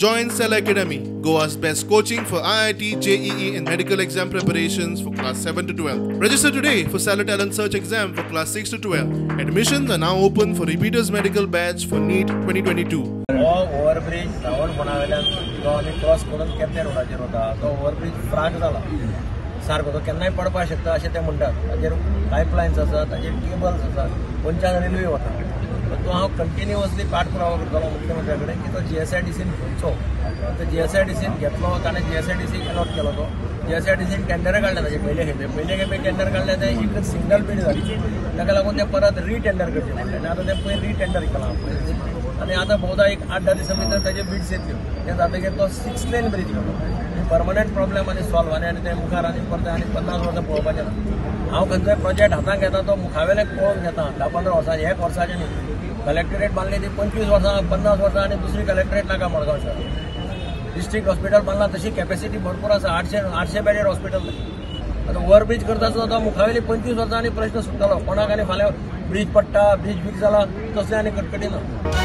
Join Cell Academy, Goa's best coaching for IIT, JEE and medical exam preparations for class 7 to 12. Register today for Cell Talent Search exam for class 6 to 12. Admissions are now open for repeaters medical batch for NEET 2022. Overbridge धावण फोणावेल्यान तो आमी cross करून केपें रोडाचेर वता तो overbridge frock जाला सारको तो केन्नाय पडपाक शकता अशें ते म्हणटात ताचेर पायपलायन्स आसा ताचेर केबल्स आसा पंचान रेल्वे वता तो हांव कंटिन्युअसली पाठपुरावो करतालो मुख्यमंत्र्या कडेन की तो GSIDCन घेवचो तो GSIDCन घेतलो ताणें GSIDC अलॉट केलो तो GSIDCन टेंडर काडले ताचे पयले खेपे टेंडर काडले ते एक सिंगल बीड जाली ताका लागून ते परत रिटेंडर करचे पडले आनी आतां ते पयर रिटेंडर केलां आनी आतां भोवता एक 8-10 दिसां भितर ताचे बिड्स येतल्यो ते जातकीर तो 6 लेन ब्रिज करतो परमनंट प्रॉब्लेम आनी सॉल्व आनी ते मुखार आनी परत आनी 50 वर्सां पळोवपाचें ना हांव खंयचोय प्रोजेक्ट हातांत घेता तो मुखावेले पळोवन घेता 10-15 वर्सांचे 1 वर्साचें न्ही कलेक्टरेट बांदली ती 25 वर्सां 50 वर्सां आनी दुसरी कलेक्टरेट नाका मडगांव शहर डिस्ट्रिक्ट हॉस्पिटल बांदला तशी कॅपेसिटी भरपूर आसा 800 बेडेड हॉस्पिटल आतां ओव्हरब्रिज करता सुद्दां तो मुखावेली 25 वर्सां आनी प्रश्न सुटतलो कोणाक आनी फाल्यां ब्रिज पडटा ब्रिज वीक जाला तसलें आनी कटकटी ना